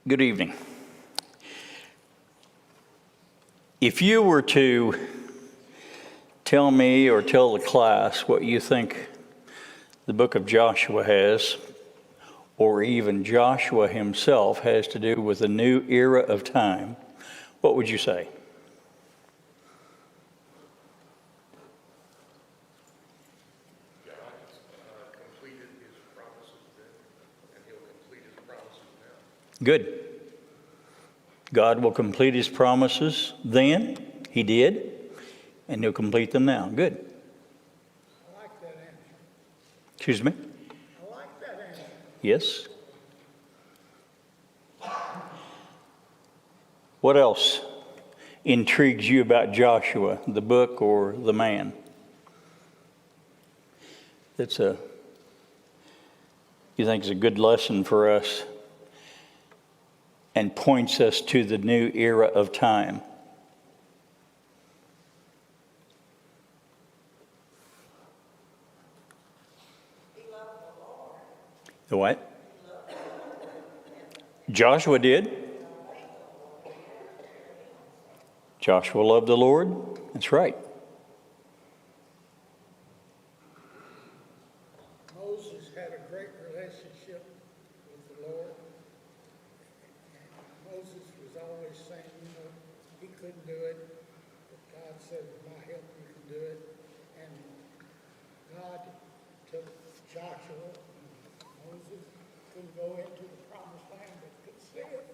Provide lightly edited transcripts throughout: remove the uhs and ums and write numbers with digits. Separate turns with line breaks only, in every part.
Good evening. If you were to tell me or tell the class what you think the book of Joshua has, or even Joshua himself has to do with a new era of time, what would you say?
God completed his promises then, and he'll complete his promises now.
Good. God will complete his promises then. He did. And he'll complete them now. Good.
I like that answer.
Excuse me?
I like that answer.
Yes. What else intrigues you about Joshua, the book or the man? You think is a good lesson for us and points us to the new era of time.
He loved the Lord.
The what? Joshua did. Joshua loved the Lord. That's right.
Moses had a great relationship with the Lord. And Moses was always saying, he couldn't do it, but God said, with my help you can do it. And God took Joshua, and Moses couldn't go into the promised land, but could see it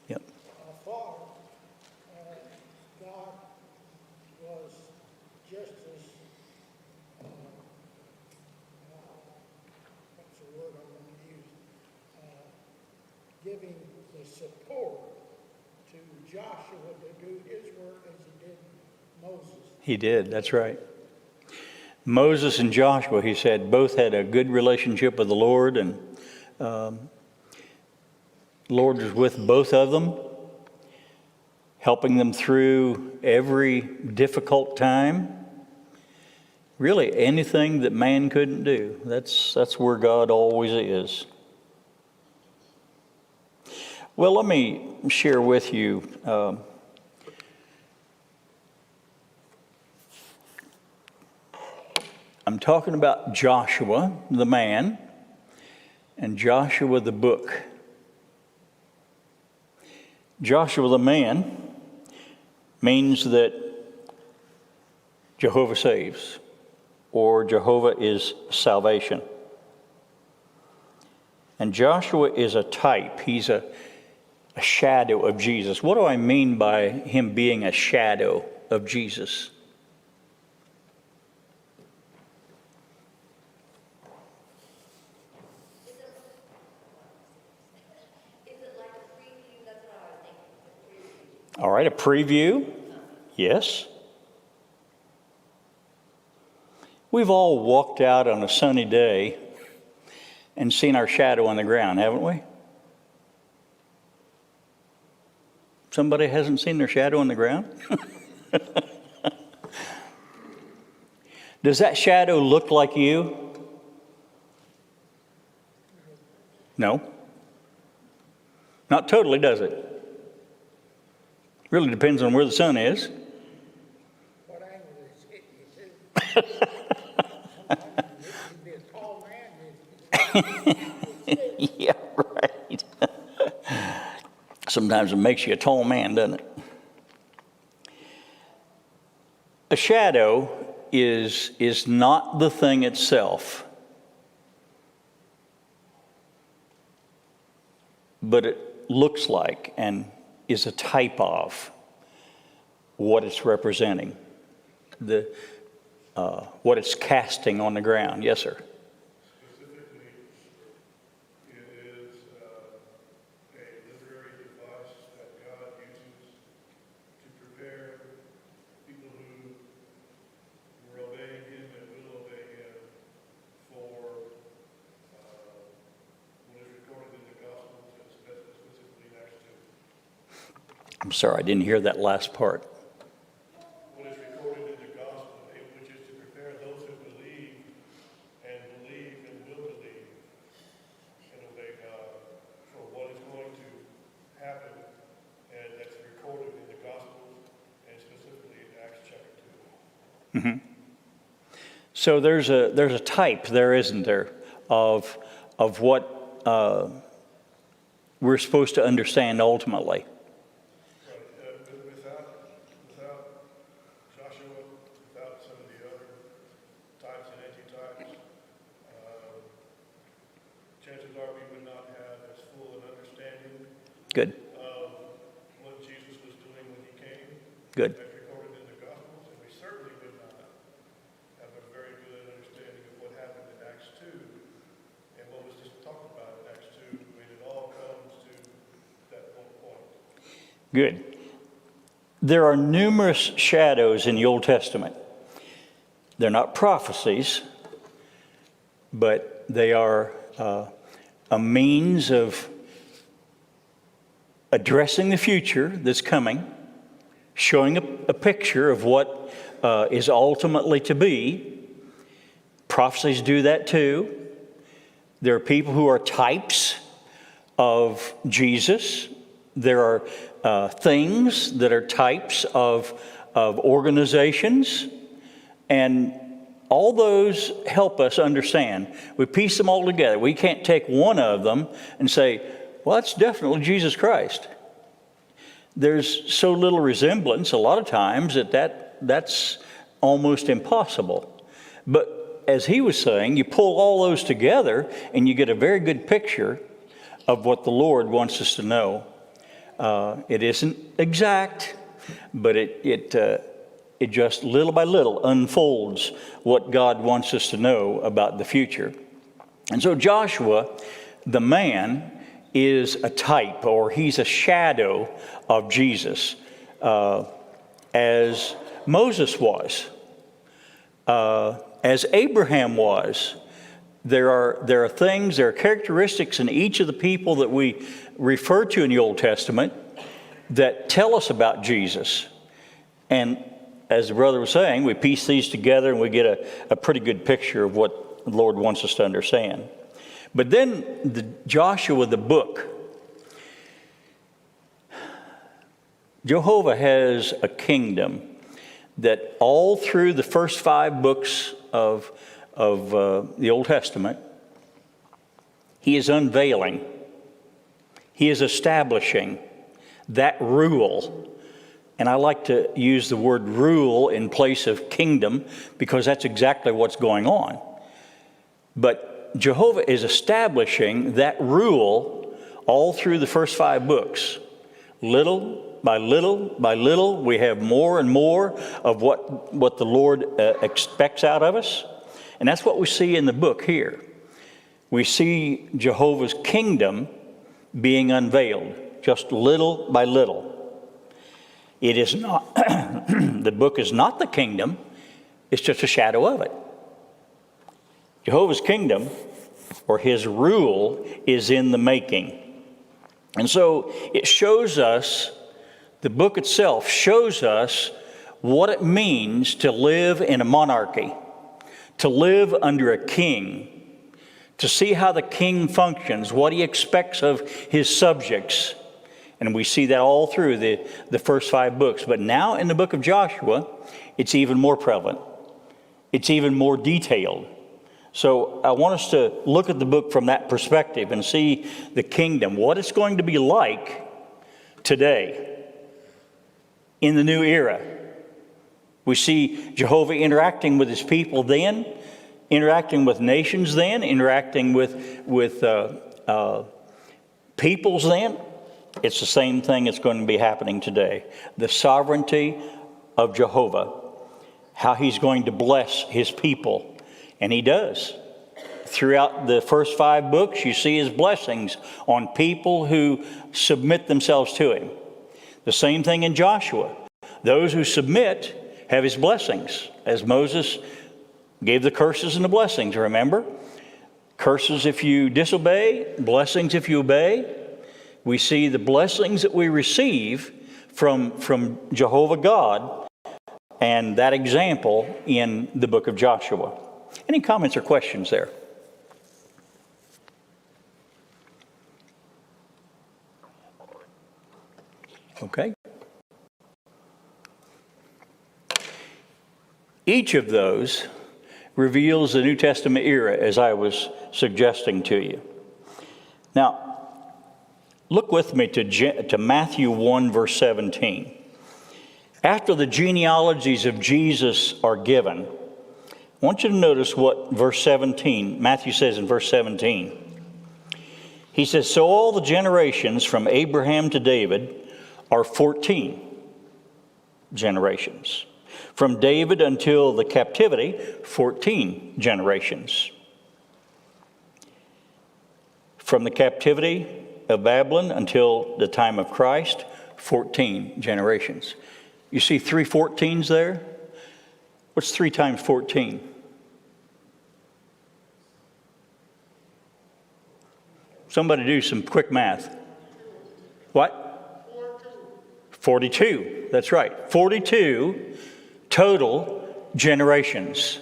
Yep.
afar. God was just as what's the word I want to use? Giving the support to Joshua to do his work as he did Moses.
He did. That's right. Moses and Joshua, he said, both had a good relationship with the Lord, and the Lord was with both of them, helping them through every difficult time. Really, anything that man couldn't do. That's where God always is. Well, let me share with you I'm talking about Joshua, the man, and Joshua, the book. Joshua, the man, means that Jehovah saves, or Jehovah is salvation. And Joshua is a type. He's a shadow of Jesus. What do I mean by him being a shadow of Jesus? All right, a preview. Yes. We've all walked out on a sunny day and seen our shadow on the ground, haven't we? Somebody hasn't seen their shadow on the ground? Does that shadow look like you? No. Not totally, does it? Really depends on where the sun is.
What angle is hitting you to? Sometimes you be a tall man.
Yeah, right. Sometimes it makes you a tall man, doesn't it? A shadow is not the thing itself, but it looks like and is a type of what it's representing, what it's casting on the ground. Yes, sir.
Specifically, it is a literary device that God uses to prepare people who were obeying him and will obey him for what is recorded in the Gospels, and specifically in Acts 2.
I'm sorry, I didn't hear that last part.
What is recorded in the Gospel, which is to prepare those who believe and will believe and obey God for what is going to happen
So there's a type there, isn't there, of what we're supposed to understand ultimately.
Without Joshua, without some of the other types and anti-types, chances are we would not have as full an understanding
Good.
of what Jesus was doing when he came,
Good.
as recorded in the Gospels, and we certainly would not have a very good understanding of what happened in Acts 2 and what was just talked about in Acts 2 when it all comes to that one point.
Good. There are numerous shadows in the Old Testament. They're not prophecies, but they are a means of addressing the future that's coming, showing a picture of what is ultimately to be. Prophecies do that too. There are people who are types of Jesus. There are things that are types of organizations. And all those help us understand. We piece them all together. We can't take one of them and say, well, that's definitely Jesus Christ. There's so little resemblance a lot of times that's almost impossible. But as he was saying, you pull all those together and you get a very good picture of what the Lord wants us to know. It isn't exact, but it just little by little unfolds what God wants us to know about the future. And so Joshua, the man, is a type, or he's a shadow of Jesus, as Moses was, as Abraham was. There are things, there are characteristics in each of the people that we refer to in the Old Testament that tell us about Jesus. And as the brother was saying, we piece these together and we get a pretty good picture of what the Lord wants us to understand. But then Joshua, the book, Jehovah has a kingdom that all through the first 5 books of the Old Testament, he is unveiling, he is establishing that rule. And I like to use the word rule in place of kingdom because that's exactly what's going on. But Jehovah is establishing that rule all through the first 5 books. Little by little by little, we have more and more of what the Lord expects out of us. And that's what we see in the book here. We see Jehovah's kingdom being unveiled, just little by little. It is not, the book is not the kingdom, it's just a shadow of it. Jehovah's kingdom, or his rule, is in the making. And so it shows us, the book itself shows us what it means to live in a monarchy, to live under a king, to see how the king functions, what he expects of his subjects. And we see that all through the first 5 books. But now in the book of Joshua, it's even more prevalent. It's even more detailed. So I want us to look at the book from that perspective and see the kingdom, what it's going to be like today in the new era. We see Jehovah interacting with his people then, interacting with nations then, interacting with peoples then. It's the same thing that's going to be happening today. The sovereignty of Jehovah, how he's going to bless his people. And he does. Throughout the first 5 books, you see his blessings on people who submit themselves to him. The same thing in Joshua. Those who submit have his blessings, as Moses gave the curses and the blessings, remember? Curses if you disobey, blessings if you obey. We see the blessings that we receive from Jehovah God and that example in the book of Joshua. Any comments or questions there? Okay. Each of those reveals the New Testament era, as I was suggesting to you. Now, look with me to Matthew 1, verse 17. After the genealogies of Jesus are given, I want you to notice what verse 17, Matthew says in verse 17. He says, so all the generations from Abraham to David are 14 generations. From David until the captivity, 14 generations. From the captivity of Babylon until the time of Christ, 14 generations. You see 3 14s there? What's 3 times 14? Somebody do some quick math. What? 42. That's right. 42 total generations.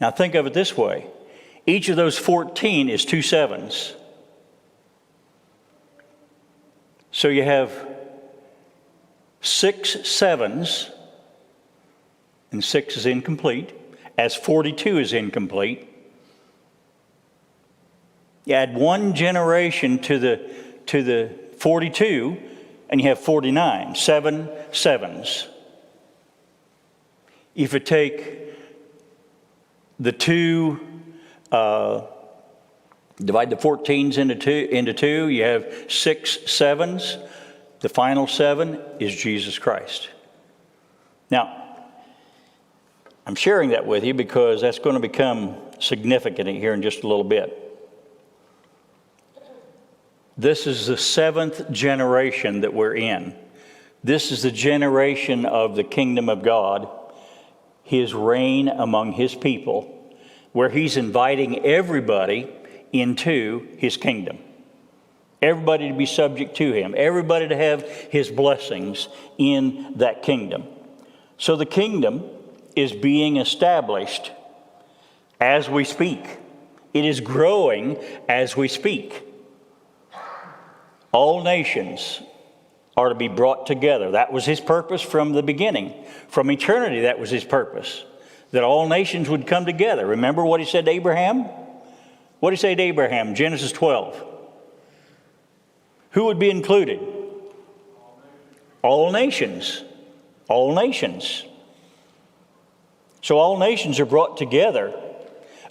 Now think of it this way. Each of those 14 is 2 sevens. So you have 6 sevens, and 6 is incomplete, as 42 is incomplete. You add 1 generation to the 42, and you have 49, 7 sevens. If you take the 2, divide the 14s into 2, you have 6 sevens. The final 7 is Jesus Christ. Now, I'm sharing that with you because that's going to become significant here in just a little bit. This is the 7th generation that we're in. This is the generation of the kingdom of God, his reign among his people, where he's inviting everybody into his kingdom. Everybody to be subject to him. Everybody to have his blessings in that kingdom. So the kingdom is being established as we speak. It is growing as we speak. All nations are to be brought together. That was his purpose from the beginning. From eternity, that was his purpose. That all nations would come together. Remember what he said to Abraham? What did he say to Abraham? Genesis 12. Who would be included? All nations. All nations. So all nations are brought together.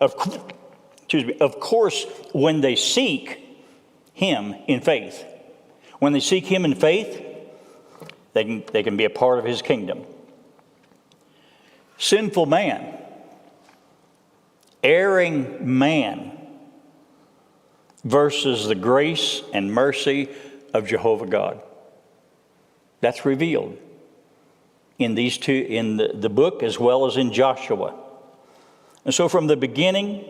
Of course, when they seek him in faith. When they seek him in faith, they can be a part of his kingdom. Sinful man, erring man, versus the grace and mercy of Jehovah God. That's revealed in these two, in the book as well as in Joshua. And so from the beginning,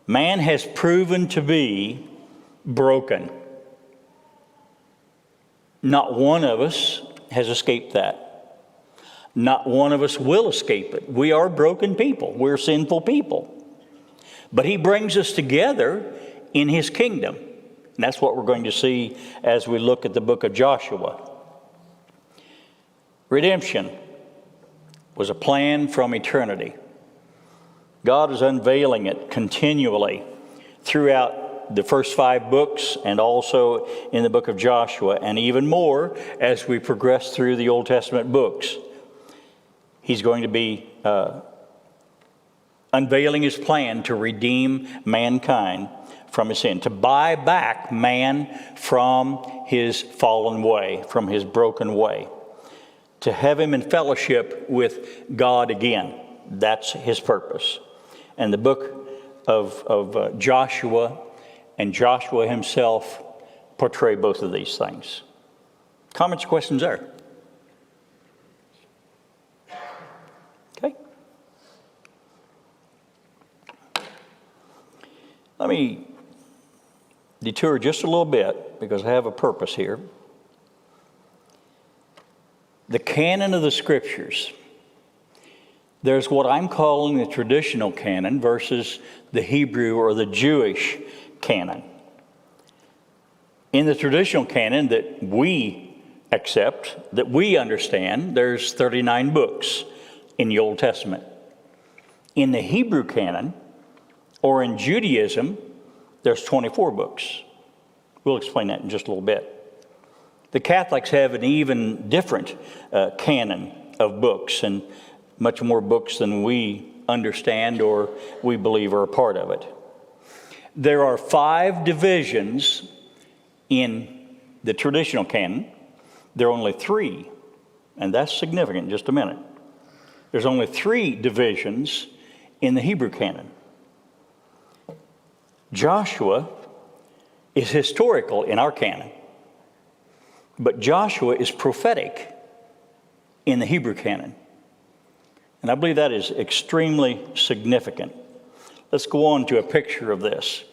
man has proven to be broken. Not one of us has escaped that. Not one of us will escape it. We are broken people. We're sinful people. But he brings us together in his kingdom. And that's what we're going to see as we look at the book of Joshua. Redemption was a plan from eternity. God is unveiling it continually throughout the first 5 books and also in the book of Joshua, and even more as we progress through the Old Testament books. He's going to be unveiling his plan to redeem mankind from his sin, to buy back man from his fallen way, from his broken way, to have him in fellowship with God again. That's his purpose. And the book of Joshua and Joshua himself portray both of these things. Comments or questions there? Okay. Let me detour just a little bit because I have a purpose here. The canon of the Scriptures. There's what I'm calling the traditional canon versus the Hebrew or the Jewish canon. In the traditional canon that we accept, that we understand, there's 39 books in the Old Testament. In the Hebrew canon, or in Judaism, there's 24 books. We'll explain that in just a little bit. The Catholics have an even different canon of books, and much more books than we understand or we believe are a part of it. There are 5 divisions in the traditional canon. There are only 3, and that's significant. Just a minute. There's only 3 divisions in the Hebrew canon. Joshua is historical in our canon, but Joshua is prophetic in the Hebrew canon. And I believe that is extremely significant. Let's go on to a picture of this.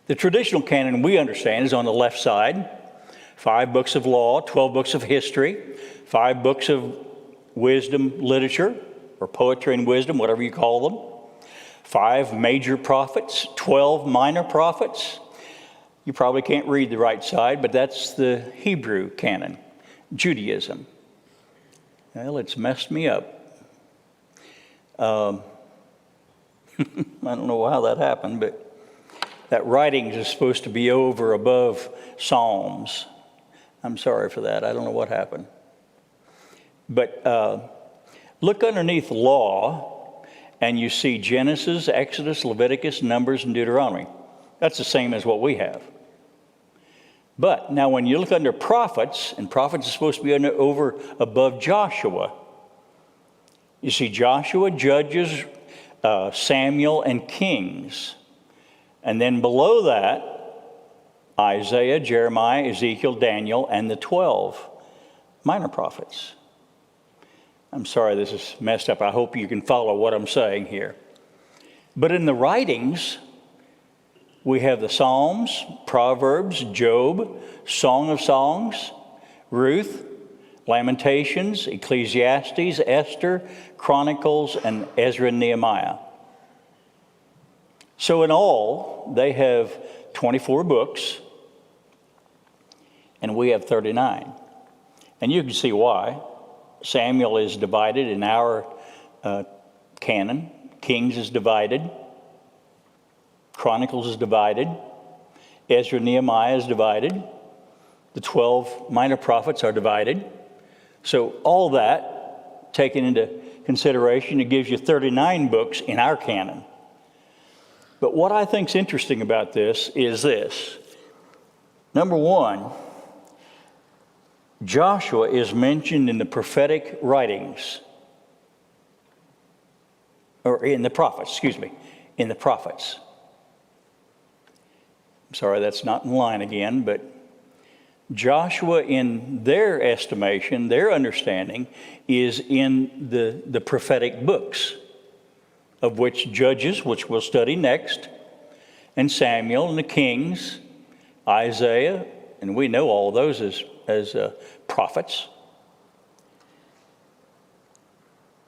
The traditional canon we understand is on the left side. 5 books of law, 12 books of history, 5 books of wisdom literature, or poetry and wisdom, whatever you call them. 5 major prophets, 12 minor prophets. You probably can't read the right side, but that's the Hebrew canon, Judaism. Well, it's messed me up. I don't know how that happened, but that writing is supposed to be over above Psalms. I'm sorry for that. I don't know what happened. But look underneath law, and you see Genesis, Exodus, Leviticus, Numbers, and Deuteronomy. That's the same as what we have. But now when you look under prophets, and prophets are supposed to be over above Joshua, you see Joshua, Judges, Samuel, and Kings. And then below that, Isaiah, Jeremiah, Ezekiel, Daniel, and the 12 minor prophets. I'm sorry this is messed up. I hope you can follow what I'm saying here. But in the writings, we have the Psalms, Proverbs, Job, Song of Songs, Ruth, Lamentations, Ecclesiastes, Esther, Chronicles, and Ezra and Nehemiah. So in all, they have 24 books, and we have 39. And you can see why. Samuel is divided in our canon. Kings is divided. Chronicles is divided. Ezra and Nehemiah is divided. The 12 minor prophets are divided. So all that taken into consideration, it gives you 39 books in our canon. But what I think is interesting about this is this. Number one, Joshua is mentioned in the prophetic writings, or in the prophets, in the prophets. I'm sorry, that's not in line again, but Joshua, in their estimation, their understanding, is in the prophetic books, of which Judges, which we'll study next, and Samuel and the Kings, Isaiah, and we know all of those as prophets.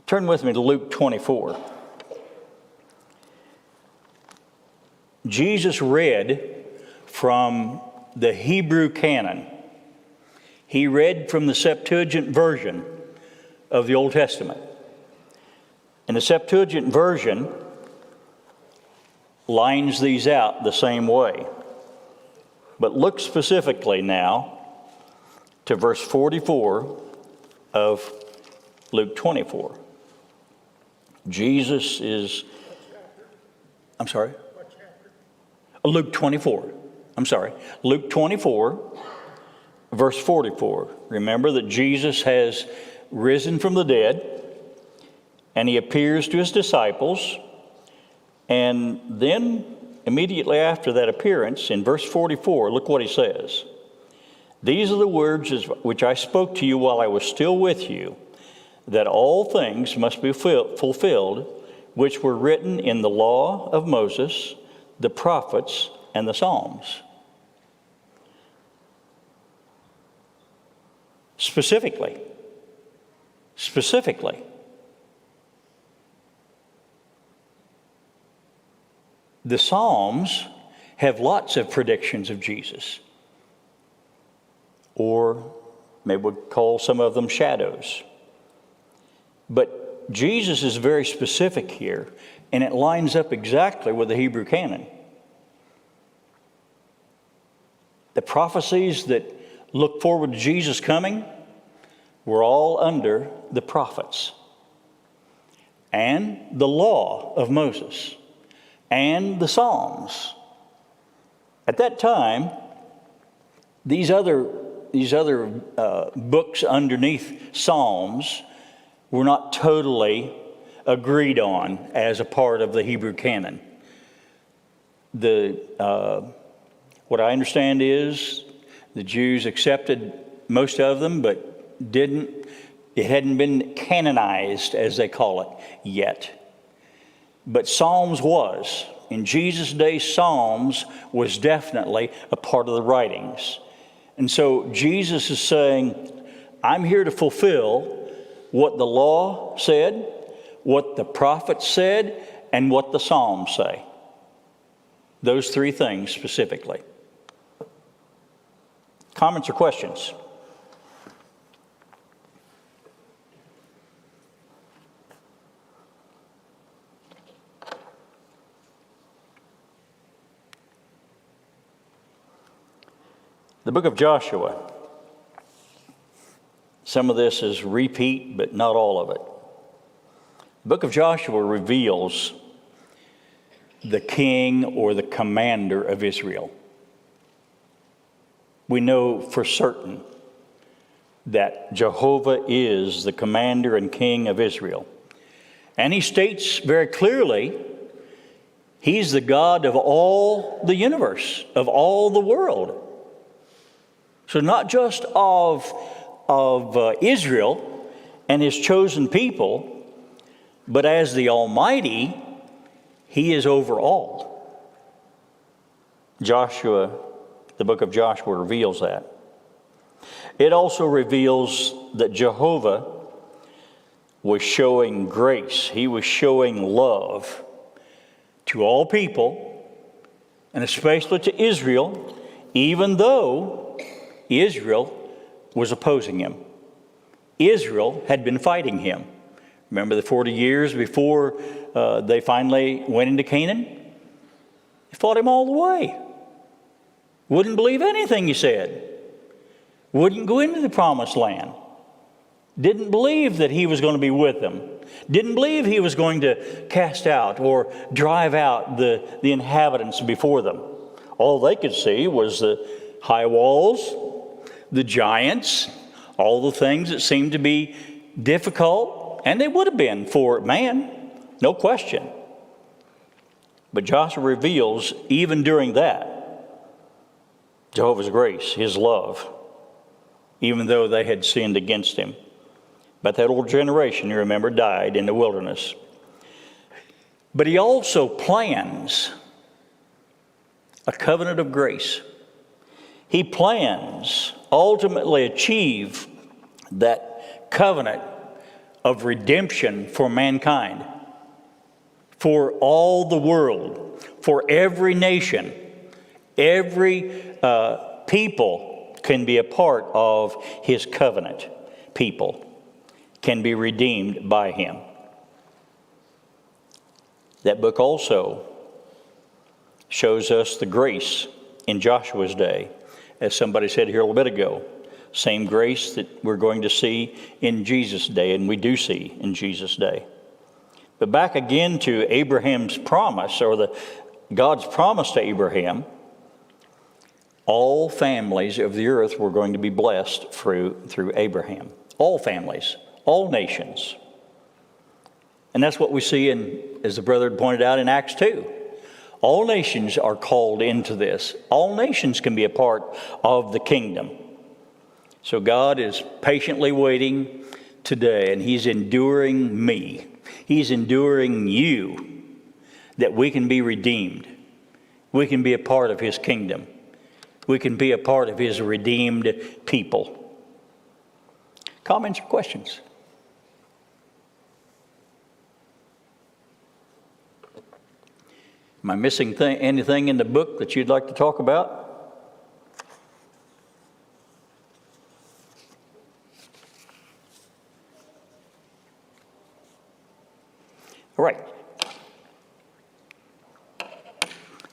Turn with me to Luke 24. Jesus read from the Hebrew canon. He read from the Septuagint version of the Old Testament. And the Septuagint version lines these out the same way. But look specifically now to verse 44 of Luke 24. Jesus is, I'm sorry?
What chapter?
Luke 24. I'm sorry. Luke 24, verse 44. Remember that Jesus has risen from the dead, and he appears to his disciples. And then immediately after that appearance, in verse 44, look what he says. These are the words which I spoke to you while I was still with you, that all things must be fulfilled, which were written in the law of Moses, the prophets, and the Psalms. Specifically. The Psalms have lots of predictions of Jesus. Or maybe we'll call some of them shadows. But Jesus is very specific here, and it lines up exactly with the Hebrew canon. The prophecies that look forward to Jesus coming were all under the prophets and the law of Moses and the Psalms. At that time, these other books underneath Psalms were not totally agreed on as a part of the Hebrew canon. What I understand is the Jews accepted most of them, but it hadn't been canonized, as they call it, yet. But Psalms was. In Jesus' day, Psalms was definitely a part of the writings. And so Jesus is saying, I'm here to fulfill what the law said, what the prophets said, and what the Psalms say. Those three things specifically. Comments or questions? The book of Joshua. Some of this is repeat, but not all of it. The book of Joshua reveals the king or the commander of Israel. We know for certain that Jehovah is the commander and king of Israel. And he states very clearly, he's the God of all the universe, of all the world. So not just of Israel and his chosen people, but as the Almighty, he is over all. Joshua, the book of Joshua reveals that. It also reveals that Jehovah was showing grace. He was showing love to all people, and especially to Israel, even though Israel was opposing him. Israel had been fighting him. Remember the 40 years before they finally went into Canaan? They fought him all the way. Wouldn't believe anything he said. Wouldn't go into the promised land. Didn't believe that he was going to be with them. Didn't believe he was going to cast out or drive out the inhabitants before them. All they could see was the high walls, the giants, all the things that seemed to be difficult, and they would have been for man, no question. But Joshua reveals, even during that, Jehovah's grace, his love, even though they had sinned against him. But that old generation, you remember, died in the wilderness. But he also plans a covenant of grace. He plans ultimately achieve that covenant of redemption for mankind, for all the world, for every nation. Every people can be a part of his covenant. People can be redeemed by him. That book also shows us the grace in Joshua's day. As somebody said here a little bit ago, same grace that we're going to see in Jesus' day, and we do see in Jesus' day. But back again to Abraham's promise, or God's promise to Abraham, all families of the earth were going to be blessed through Abraham. All families, all nations. And that's what we see as the brother pointed out, in Acts 2. All nations are called into this. All nations can be a part of the kingdom. So God is patiently waiting today, and he's enduring me. He's enduring you, that we can be redeemed. We can be a part of his kingdom. We can be a part of his redeemed people. Comments or questions? Am I missing anything in the book that you'd like to talk about?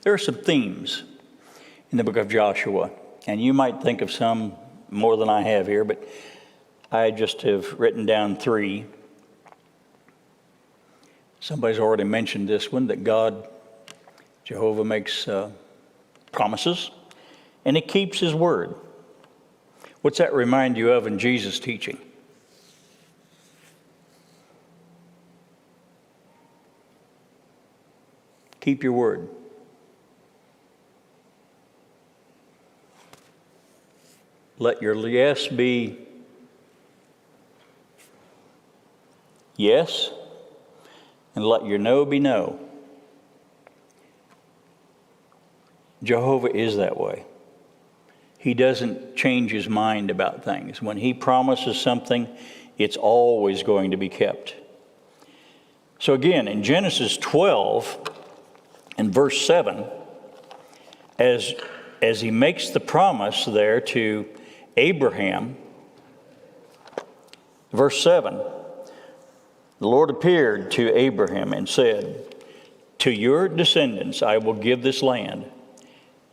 There are some themes in the book of Joshua, and you might think of some more than I have here, but I just have written down 3. Somebody's already mentioned this one, that God, Jehovah, makes promises, and He keeps His word. What's that remind you of in Jesus' teaching? Keep your word. Let your yes be yes, and let your no be no. Jehovah is that way. He doesn't change His mind about things. When He promises something, it's always going to be kept. So again, in Genesis 12 and verse 7, as He makes the promise there to Abraham, verse 7, the Lord appeared to Abraham and said, "To your descendants I will give this land."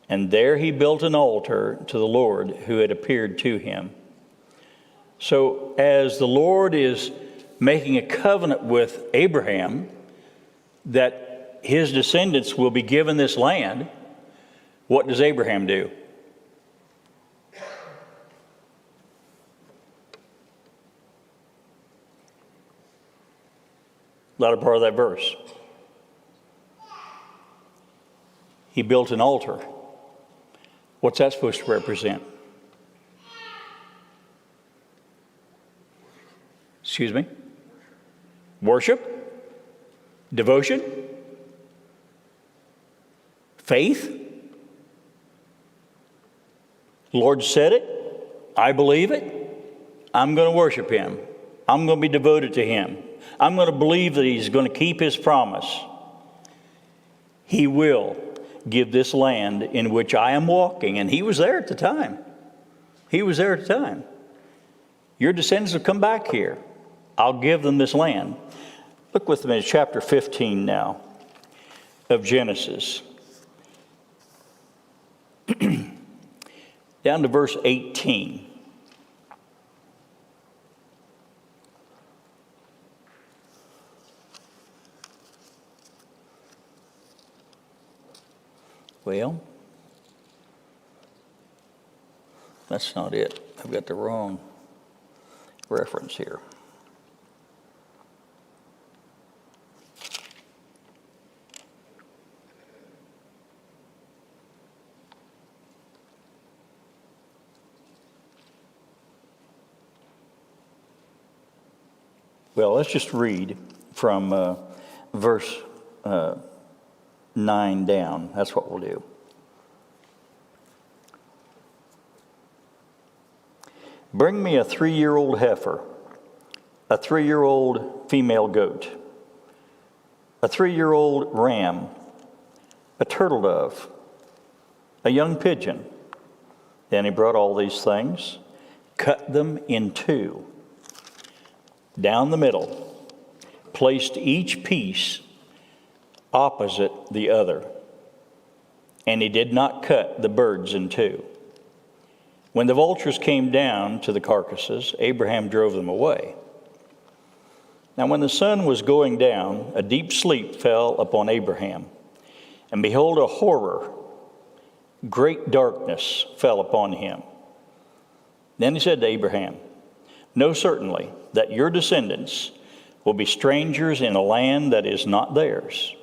And there he built an altar to the Lord who had appeared to him. So as the Lord is making a covenant with Abraham that his descendants will be given this land, what does Abraham do? Latter part of that verse. He built an altar. What's that supposed to represent? Excuse me? Worship? Devotion? Faith? The Lord said it. I believe it. I'm going to worship Him. I'm going to be devoted to Him. I'm going to believe that He's going to keep His promise. He will give this land in which I am walking. And He was there at the time. He was there at the time. Your descendants will come back here. I'll give them this land. Look with me at chapter 15 now of Genesis. Down to verse 18. Well, that's not it. I've got the wrong reference here. Well, let's just read from verse 9 down. That's what we'll do. Bring me a 3-year-old heifer, a 3-year-old female goat, a 3-year-old ram, a turtle dove, a young pigeon. Then he brought all these things, cut them in 2, down the middle, placed each piece opposite the other. And he did not cut the birds in 2. When the vultures came down to the carcasses, Abraham drove them away. Now when the sun was going down, a deep sleep fell upon Abraham. And behold, a horror, great darkness fell upon him. Then he said to Abraham, "Know certainly that your descendants will be strangers in a land that is not theirs,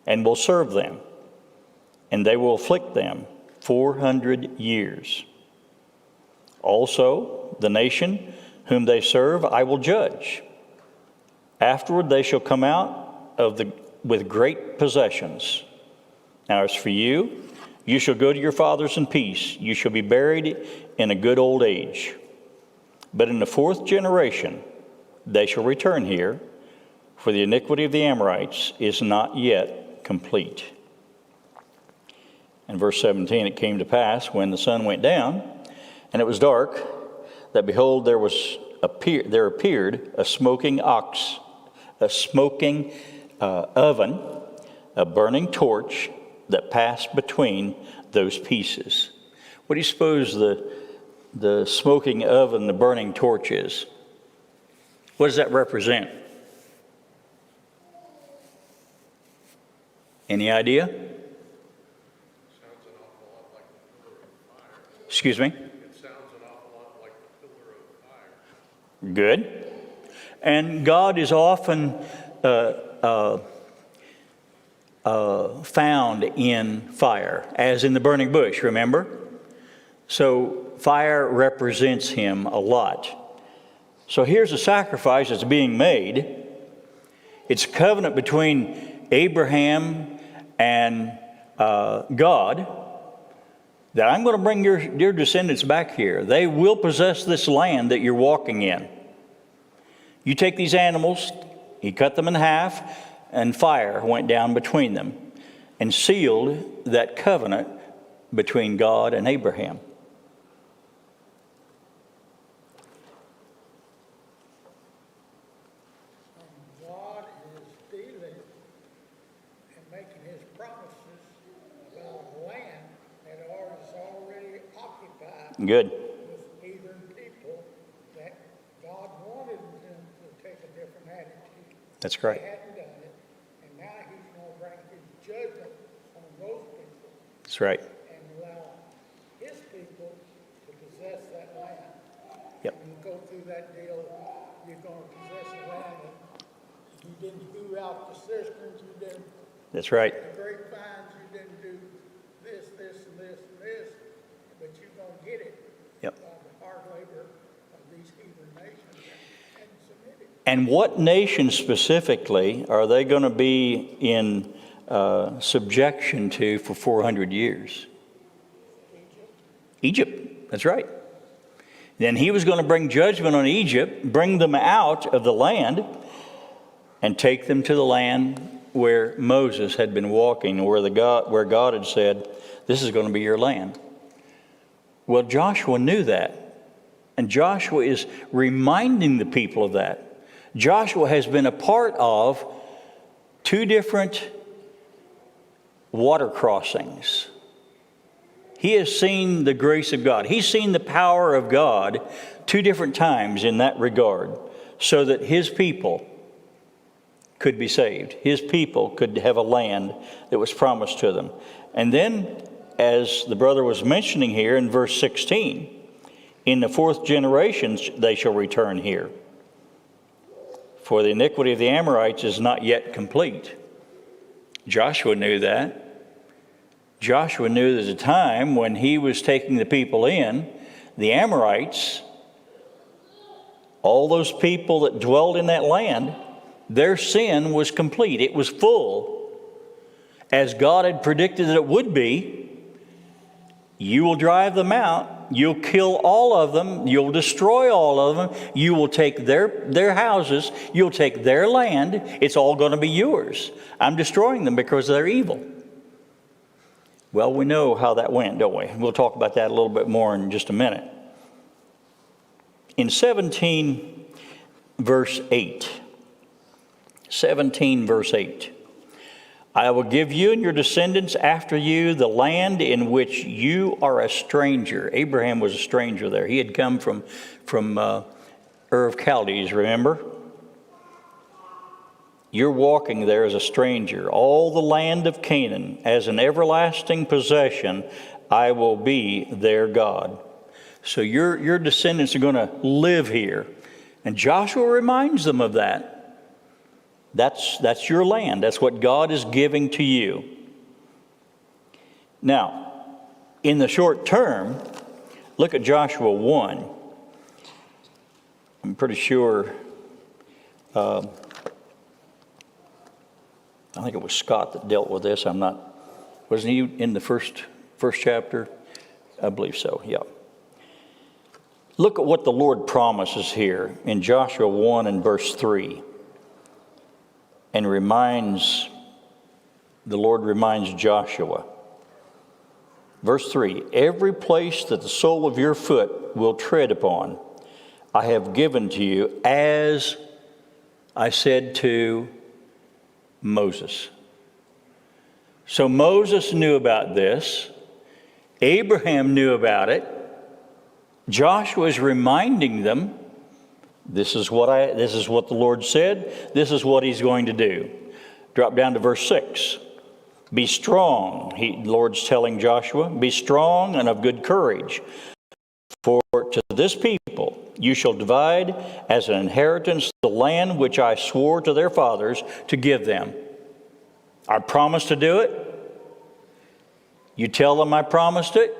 and will serve them, and they will afflict them 400 years. Also, the nation whom they serve I will judge. Afterward they shall come out with great possessions. Now as for you, you shall go to your fathers in peace. You shall be buried in a good old age. But in the 4th generation they shall return here, for the iniquity of the Amorites is not yet complete." In verse 17, it came to pass when the sun went down and it was dark, that behold, there appeared a smoking oven, a burning torch that passed between those pieces. What do you suppose the smoking oven, the burning torch is? What does that represent? Any idea?
Sounds an awful lot like the pillar of fire.
Excuse me?
It sounds an awful lot like the pillar of fire.
Good. And God is often found in fire, as in the burning bush, remember? So fire represents him a lot. So here's a sacrifice that's being made. It's a covenant between Abraham and God, that I'm going to bring your descendants back here. They will possess this land that you're walking in. You take these animals, he cut them in half, and fire went down between them and sealed that covenant between God and Abraham.
God is dealing and making his promises about a land that is already occupied
Good.
with heathen people that God wanted them to take a different attitude.
That's
They
correct.
hadn't done it, and now he's going to bring his judgment on those people
That's right.
and allow his people to possess that land.
Yep.
When you go through that deal, you're going to possess the land. You didn't hew out the cisterns, you didn't
That's right.
the grapevines, you didn't do this, this, and this, and this, but you're going to get it
Yep.
by the hard labor of these heathen nations and submit it.
And what nation specifically are they going to be in subjection to for 400 years? Egypt. That's right. Then he was going to bring judgment on Egypt, bring them out of the land, and take them to the land where Moses had been walking, where God had said, this is going to be your land. Well, Joshua knew that. And Joshua is reminding the people of that. Joshua has been a part of 2 different water crossings. He has seen the grace of God. He's seen the power of God 2 different times in that regard, so that his people could be saved. His people could have a land that was promised to them. And then, as the brother was mentioning here in verse 16, in the 4th generation they shall return here. For the iniquity of the Amorites is not yet complete. Joshua knew that. Joshua knew there's a time when he was taking the people in, the Amorites, all those people that dwelled in that land, their sin was complete. It was full. As God had predicted that it would be, you will drive them out. You'll kill all of them. You'll destroy all of them. You will take their houses. You'll take their land. It's all going to be yours. I'm destroying them because they're evil. Well, we know how that went, don't we? We'll talk about that a little bit more in just a minute. In 17 verse 8, I will give you and your descendants after you the land in which you are a stranger. Abraham was a stranger there. He had come from Ur of Chaldees, remember? You're walking there as a stranger. All the land of Canaan, as an everlasting possession, I will be their God. So your descendants are going to live here. And Joshua reminds them of that. That's your land. That's what God is giving to you. Now, in the short term, look at Joshua 1. I'm pretty sure, I think it was Scott that dealt with this. Wasn't he in the first chapter? I believe so, yeah. Look at what the Lord promises here in Joshua 1 and verse 3. And the Lord reminds Joshua. Verse 3, every place that the sole of your foot will tread upon, I have given to you, as I said to Moses. So Moses knew about this. Abraham knew about it. Joshua is reminding them, this is what the Lord said. This is what he's going to do. Drop down to verse 6. Be strong, the Lord's telling Joshua, be strong and of good courage. For to this people you shall divide as an inheritance the land which I swore to their fathers to give them. I promised to do it. You tell them I promised it,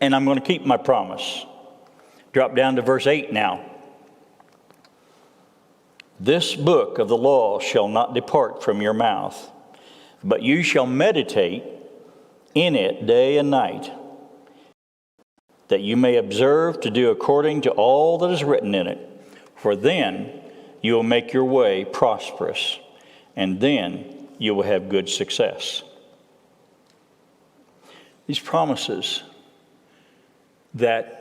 and I'm going to keep my promise. Drop down to verse 8 now. This book of the law shall not depart from your mouth, but you shall meditate in it day and night, that you may observe to do according to all that is written in it. For then you will make your way prosperous, and then you will have good success. These promises that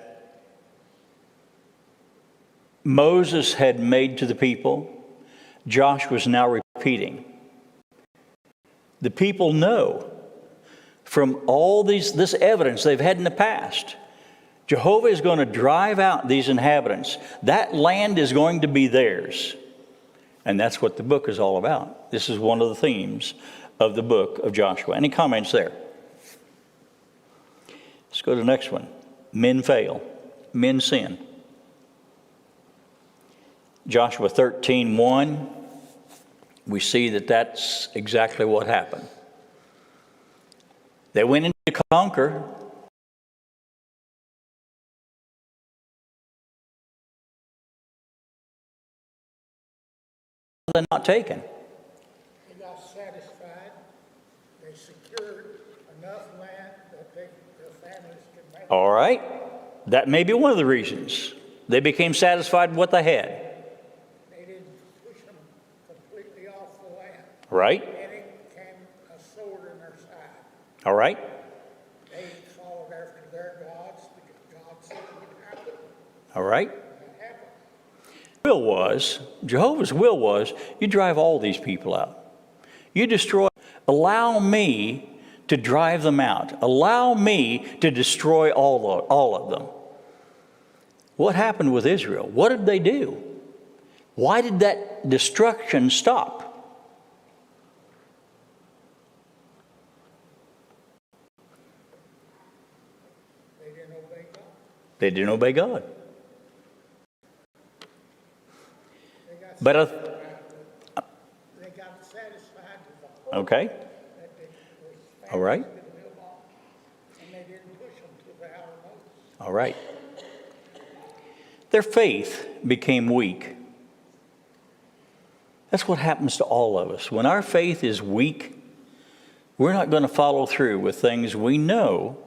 Moses had made to the people, Joshua is now repeating. The people know from all this evidence they've had in the past, Jehovah is going to drive out these inhabitants. That land is going to be theirs. And that's what the book is all about. This is one of the themes of the book of Joshua. Any comments there? Let's go to the next one. Men fail. Men sin. Joshua 13:1, we see that that's exactly what happened. They went in to conquer. They're not taken.
They got satisfied. They secured enough land that their families could make.
All right. That may be one of the reasons. They became satisfied with what they had.
They didn't push them completely off the land.
Right?
And it became a sword in their side.
All right.
They followed after their gods because God said it would happen.
All right.
It happened.
Jehovah's will was, you drive all these people out. You destroy, allow me to drive them out. Allow me to destroy all of them. What happened with Israel? What did they do? Why did that destruction stop?
They didn't obey God.
They didn't obey God.
They got
But
satisfied with the hope
okay.
that their
All right.
families could live on. And they didn't push them to the outermost.
All right. Their faith became weak. That's what happens to all of us. When our faith is weak, we're not going to follow through with things we know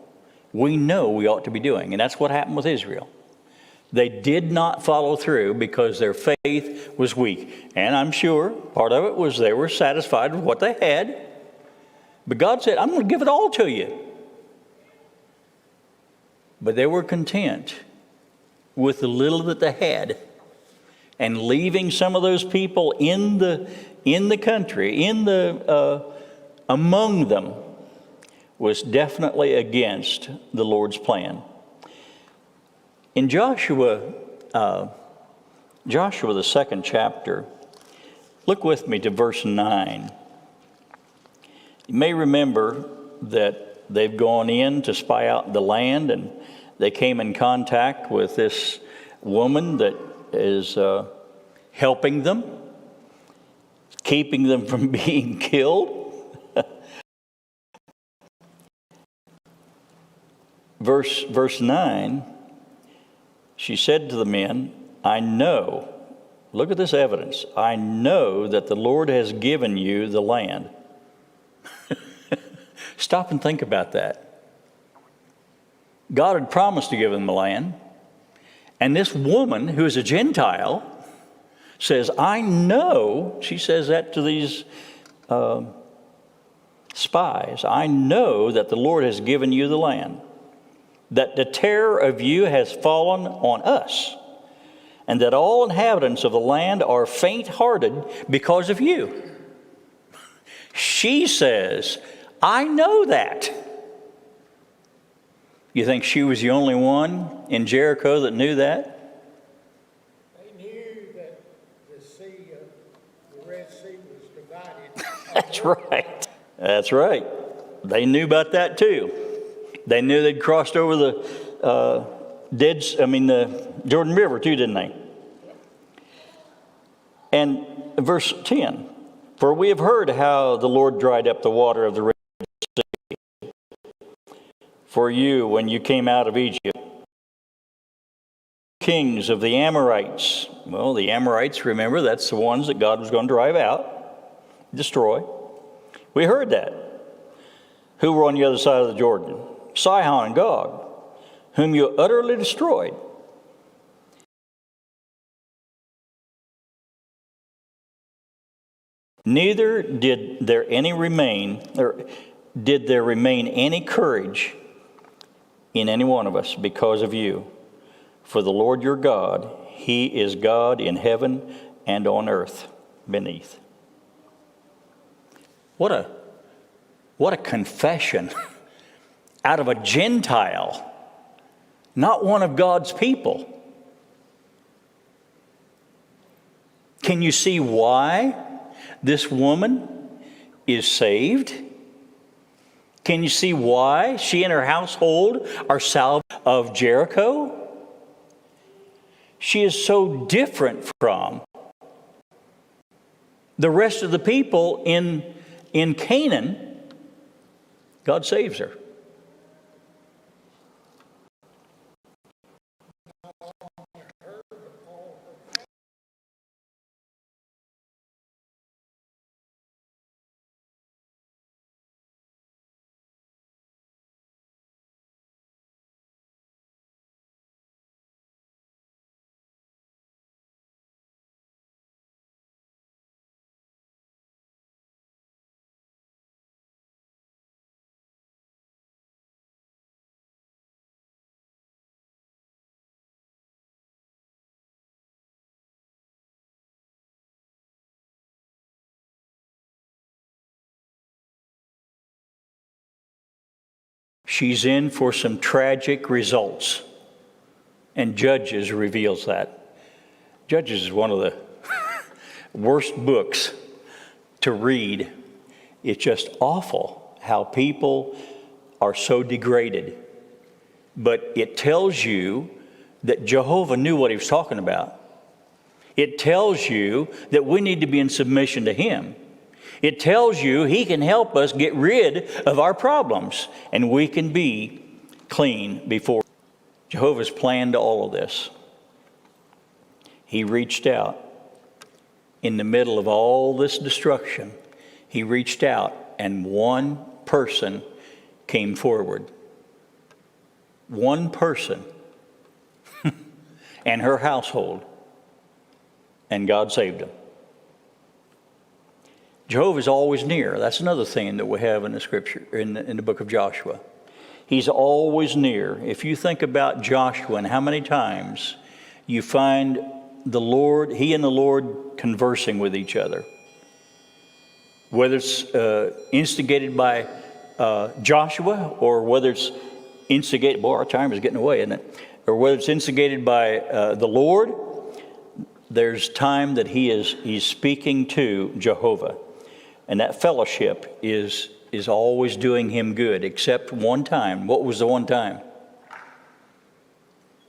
we ought to be doing. And that's what happened with Israel. They did not follow through because their faith was weak. And I'm sure part of it was they were satisfied with what they had. But God said, I'm going to give it all to you. But they were content with the little that they had, and leaving some of those people in the country, among them, was definitely against the Lord's plan. In Joshua, the second chapter, look with me to verse 9. You may remember that they've gone in to spy out the land, and they came in contact with this woman that is helping them, keeping them from being killed. Verse 9, she said to the men, I know, look at this evidence, I know that the Lord has given you the land. Stop and think about that. God had promised to give them the land. And this woman, who is a Gentile, says, I know, she says that to these spies, I know that the Lord has given you the land, that the terror of you has fallen on us, and that all inhabitants of the land are faint-hearted because of you. She says, I know that. You think she was the only one in Jericho that knew that?
They knew that the Red Sea was divided.
That's right. That's right. They knew about that too. They knew they'd crossed over the the Jordan River too, didn't they? And verse 10, for we have heard how the Lord dried up the water of the Red Sea for you when you came out of Egypt. Kings of the Amorites. Well, the Amorites, remember, that's the ones that God was going to drive out, destroy. We heard that. Who were on the other side of the Jordan? Sihon and Og, whom you utterly destroyed. Neither did there remain any courage in any one of us because of you. For the Lord your God, He is God in heaven and on earth beneath. What a confession out of a Gentile, not one of God's people. Can you see why this woman is saved? Can you see why she and her household are salved of Jericho? She is so different from the rest of the people in Canaan. God saves her. She's in for some tragic results. And Judges reveals that. Judges is one of the worst books to read. It's just awful how people are so degraded. But it tells you that Jehovah knew what he was talking about. It tells you that we need to be in submission to him. It tells you he can help us get rid of our problems, and we can be clean before. Jehovah's planned all of this. He reached out in the middle of all this destruction. He reached out, and one person came forward. One person and her household, and God saved them. Jehovah's always near. That's another thing that we have in the scripture, in the book of Joshua. He's always near. If you think about Joshua and how many times you find the Lord, he and the Lord conversing with each other, whether it's instigated by Joshua or whether it's instigated, boy, our time is getting away, isn't it? Or whether it's instigated by the Lord, there's time that he's speaking to Jehovah. And that fellowship is always doing him good, except one time. What was the one time?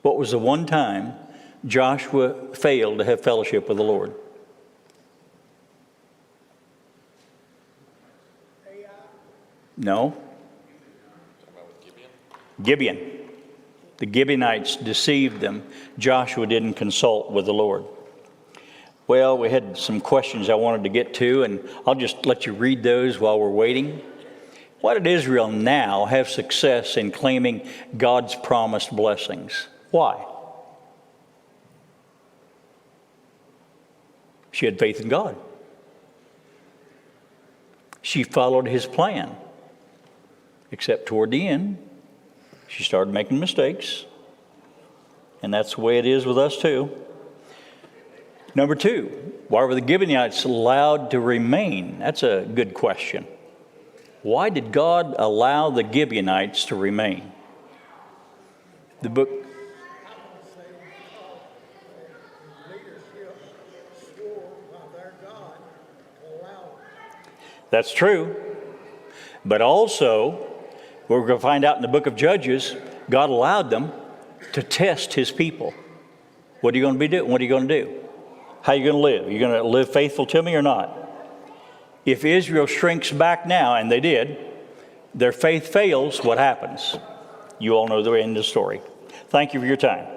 What was the one time Joshua failed to have fellowship with the Lord? No. Gibeon. The Gibeonites deceived them. Joshua didn't consult with the Lord. Well, we had some questions I wanted to get to, and I'll just let you read those while we're waiting. Why did Israel now have success in claiming God's promised blessings? Why? She had faith in God. She followed his plan. Except toward the end, she started making mistakes. And that's the way it is with us too. Number two, why were the Gibeonites allowed to remain? That's a good question. Why did God allow the Gibeonites to remain? The book,
I'm gonna say because the leadership swore by their God to allow it.
that's true. But also, we're going to find out in the book of Judges, God allowed them to test his people. What are you going to be doing? What are you going to do? How are you going to live? Are you going to live faithful to me or not? If Israel shrinks back now, and they did, their faith fails, what happens? You all know the end of the story. Thank you for your time.